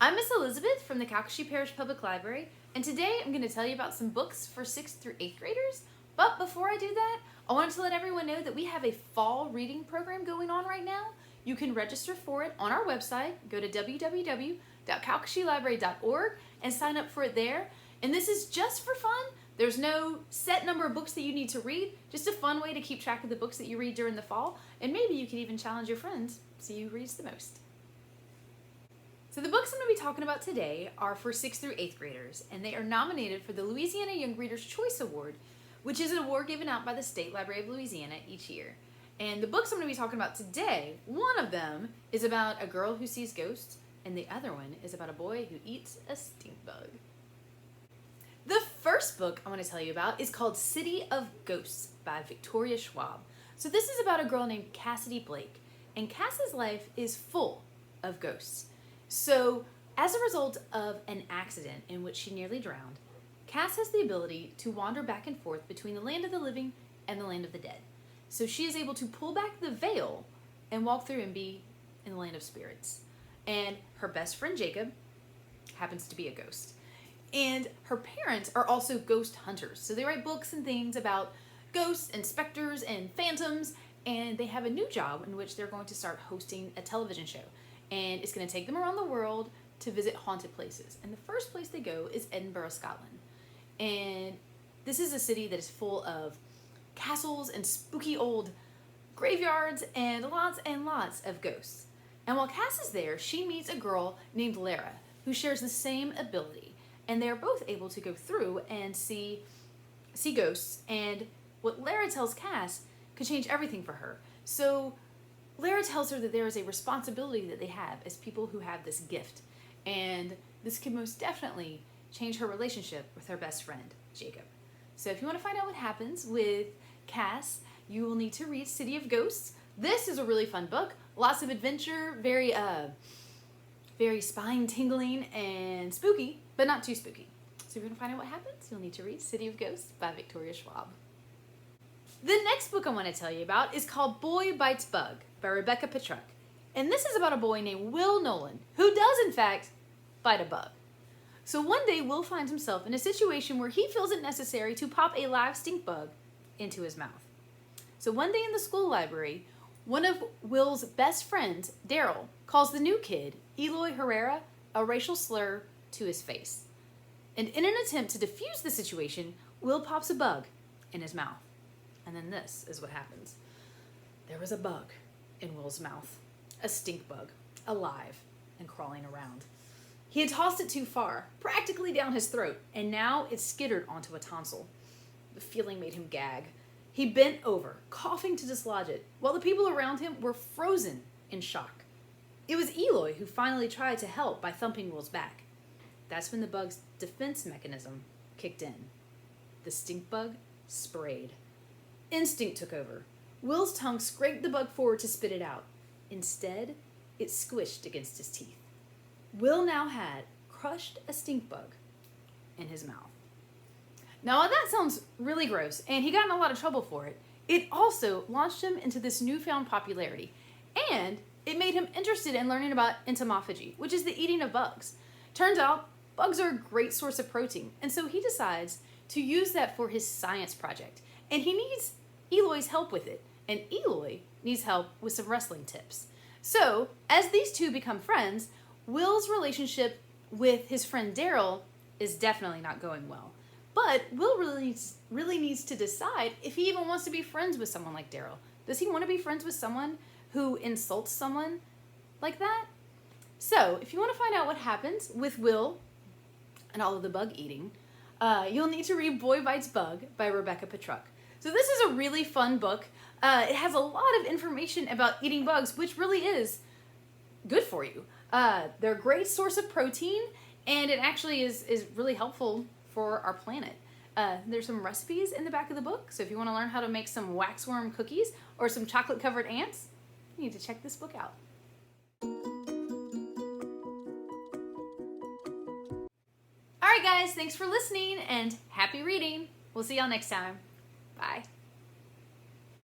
I'm Miss Elizabeth from the Calcasieu Parish Public Library, and today I'm going to tell you about some books for 6th through 8th graders. But before I do that, I wanted to let everyone know that we have a fall reading program going on right now. You can register for it on our website. Go to www.calcasieulibrary.org and sign up for it there. And this is just for fun. There's no set number of books that you need to read, just a fun way to keep track of the books that you read during the fall, and maybe you can even challenge your friends to see who reads the most. So the books I'm going to be talking about today are for 6th through 8th graders, and they are nominated for the Louisiana Young Readers Choice Award, which is an award given out by the State Library of Louisiana each year. And the books I'm going to be talking about today, one of them is about a girl who sees ghosts, and the other one is about a boy who eats a stink bug. The first book I want to tell you about is called City of Ghosts by Victoria Schwab. So this is about a girl named Cassidy Blake, and Cass's life is full of ghosts. So as a result of an accident in which she nearly drowned, Cass has the ability to wander back and forth between the land of the living and the land of the dead. So she is able to pull back the veil and walk through and be in the land of spirits. And her best friend Jacob happens to be a ghost. And her parents are also ghost hunters. So they write books and things about ghosts and specters and phantoms, and they have a new job in which they're going to start hosting a television show. And it's going to take them around the world to visit haunted places. And the first place they go is Edinburgh, Scotland. And this is a city that is full of castles and spooky old graveyards and lots of ghosts. And while Cass is there, she meets a girl named Lara who shares the same ability. And they're both able to go through and see ghosts. And what Lara tells Cass could change everything for her. So Lara tells her that there is a responsibility that they have as people who have this gift. And this can most definitely change her relationship with her best friend, Jacob. So if you want to find out what happens with Cass, you will need to read City of Ghosts. This is a really fun book. Lots of adventure, very spine-tingling and spooky, but not too spooky. So if you want to find out what happens, you'll need to read City of Ghosts by Victoria Schwab. The next book I want to tell you about is called Boy Bites Bug by Rebecca Petruck. And this is about a boy named Will Nolan, who does in fact bite a bug. So one day Will finds himself in a situation where he feels it necessary to pop a live stink bug into his mouth. So one day in the school library, one of Will's best friends, Daryl, calls the new kid, Eloy Herrera, a racial slur to his face. And in an attempt to defuse the situation, Will pops a bug in his mouth. And then this is what happens. There was a bug in Will's mouth, a stink bug, alive and crawling around. He had tossed it too far, practically down his throat, and now it skittered onto a tonsil. The feeling made him gag. He bent over, coughing to dislodge it, while the people around him were frozen in shock. It was Eloy who finally tried to help by thumping Will's back. That's when the bug's defense mechanism kicked in. The stink bug sprayed. Instinct took over. Will's tongue scraped the bug forward to spit it out. Instead, it squished against his teeth. Will now had crushed a stink bug in his mouth. Now, while that sounds really gross, and he got in a lot of trouble for it, it also launched him into this newfound popularity, and it made him interested in learning about entomophagy, which is the eating of bugs. Turns out, bugs are a great source of protein, and so he decides to use that for his science project, and he needs Eloy's help with it, and Eloy needs help with some wrestling tips. So, as these two become friends, Will's relationship with his friend Daryl is definitely not going well. But Will really needs to decide if he even wants to be friends with someone like Daryl. Does he want to be friends with someone who insults someone like that? So, if you want to find out what happens with Will and all of the bug eating, you'll need to read Boy Bites Bug by Rebecca Petruck. So this is a really fun book. It has a lot of information about eating bugs, which really is good for you. They're a great source of protein, and it actually is really helpful for our planet. There's some recipes in the back of the book, so if you want to learn how to make some waxworm cookies or some chocolate-covered ants, you need to check this book out. Alright guys, thanks for listening, and happy reading! We'll see y'all next time. Bye.